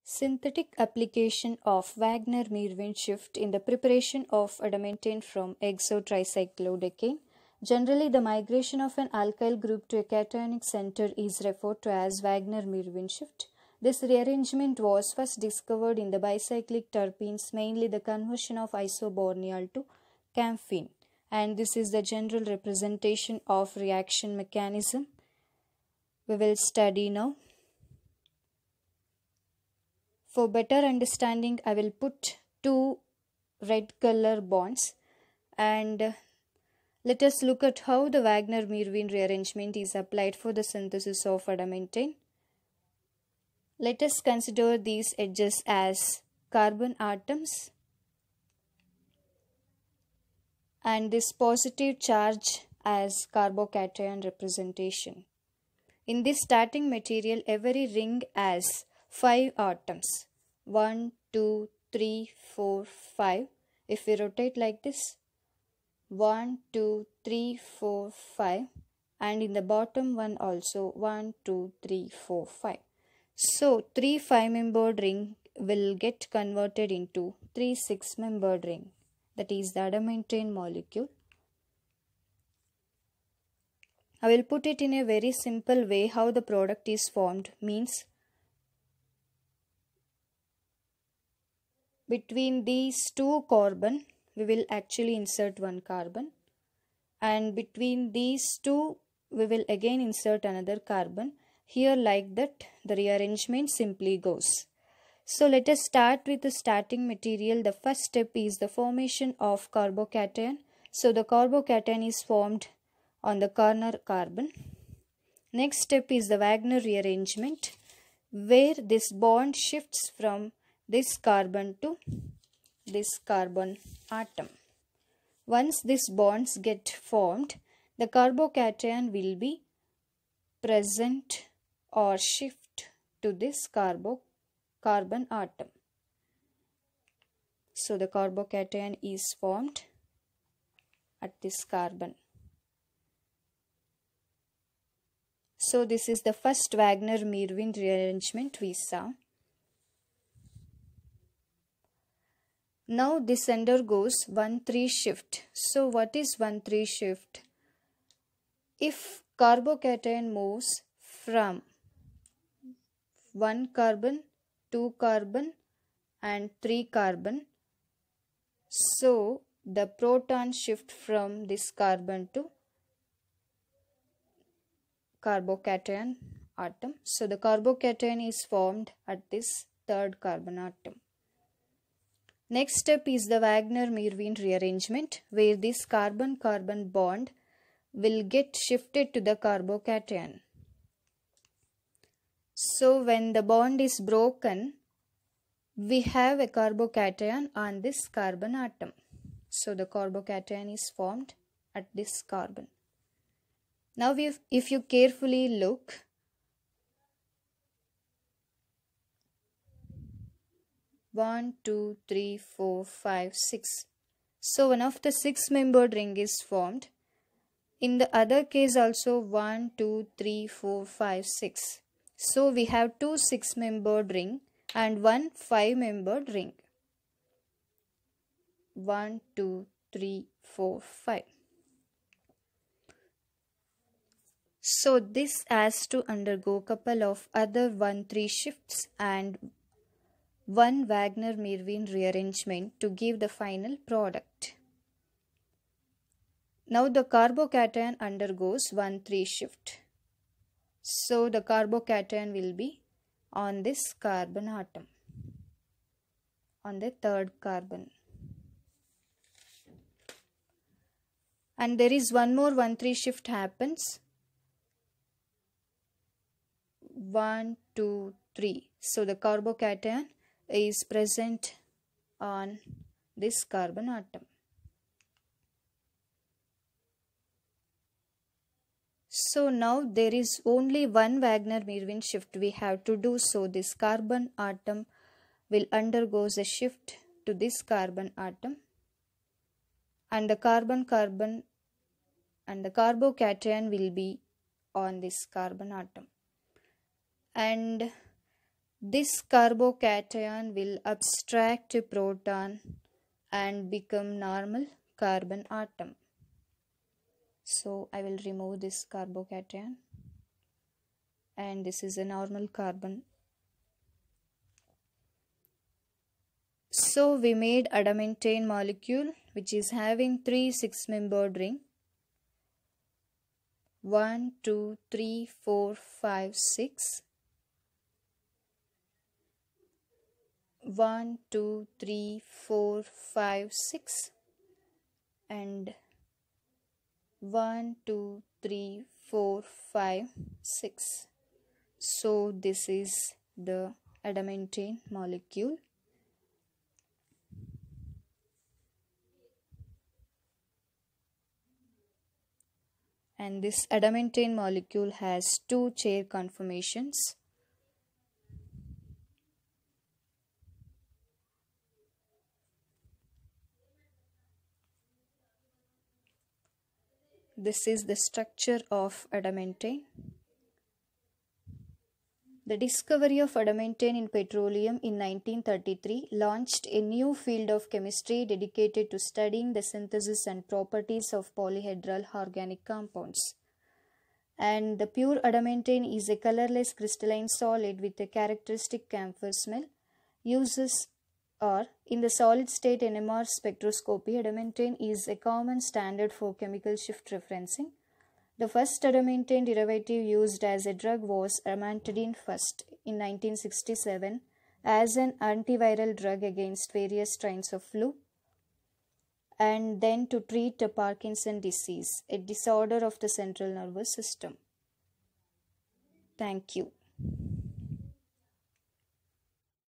Synthetic application of Wagner-Merwin shift in the preparation of adamantane from exotricyclodecane. Generally, the migration of an alkyl group to a cationic center is referred to as Wagner-Merwin shift. This rearrangement was first discovered in the bicyclic terpenes, mainly the conversion of isoborneol to camphene. And this is the general representation of reaction mechanism we will study now. For better understanding, I will put two red color bonds and let us look at how the Wagner-Merwin rearrangement is applied for the synthesis of adamantane. Let us consider these edges as carbon atoms and this positive charge as carbocation representation. In this starting material, every ring has 5 atoms. 1, 2, 3, 4, 5. If we rotate like this, 1, 2, 3, 4, 5. And in the bottom one also 1, 2, 3, 4, 5. So 3 5-membered ring will get converted into 3 6-membered ring. That is the adamantane molecule. I will put it in a very simple way how the product is formed. Means between these two carbon we will actually insert one carbon, and between these two we will again insert another carbon. Here like that the rearrangement simply goes. So let us start with the starting material. The first step is the formation of carbocation. So the carbocation is formed on the corner carbon. Next step is the Wagner rearrangement, where this bond shifts from this carbon to this carbon atom. Once these bonds get formed, the carbocation will be present or shift to this carbon atom. So the carbocation is formed at this carbon. So this is the first Wagner-Merwin rearrangement we saw. Now this undergoes 1,3 shift. So what is 1,3 shift? If carbocation moves from 1 carbon, 2 carbon and 3 carbon, so the proton shift from this carbon to carbocation atom. So the carbocation is formed at this third carbon atom. Next step is the Wagner-Merwin rearrangement, where this carbon-carbon bond will get shifted to the carbocation. So when the bond is broken, we have a carbocation on this carbon atom. So the carbocation is formed at this carbon. Now if you carefully look, one, two, three, four, five, 6. So one of the 6-membered ring is formed. In the other case also 1, 2, 3, 4, 5, 6. So we have 2 6-membered ring and 1 5-membered ring. 1, 2, 3, 4, 5. So this has to undergo couple of other 1,3 shifts and one Wagner-Merwin rearrangement to give the final product. Now the carbocation undergoes 1,3 shift. So the carbocation will be on this carbon atom, on the third carbon. And there is one more 1,3 shift happens. 1, 2, 3. So the carbocation is present on this carbon atom. So now there is only one Wagner-Merwin shift we have to do. So this carbon atom will undergo a shift to this carbon atom, and the carbon-carbon and the carbocation will be on this carbon atom. And This carbocation will abstract a proton and become normal carbon atom. So I will remove this carbocation, and this is a normal carbon. So we made adamantane molecule which is having 3 6-membered ring. 1, 2, 3, 4, 5, 6. 1, 2, 3, 4, 5, 6. And 1, 2, 3, 4, 5, 6. So this is the adamantane molecule. And this adamantane molecule has 2 chair conformations. This is the structure of adamantane. The discovery of adamantane in petroleum in 1933 launched a new field of chemistry dedicated to studying the synthesis and properties of polyhedral organic compounds. And the pure adamantane is a colorless crystalline solid with a characteristic camphor smell. Uses are in the solid state NMR spectroscopy. Adamantane is a common standard for chemical shift referencing. The first adamantane derivative used as a drug was amantadine, first in 1967 as an antiviral drug against various strains of flu, and then to treat Parkinson's disease, a disorder of the central nervous system. Thank you.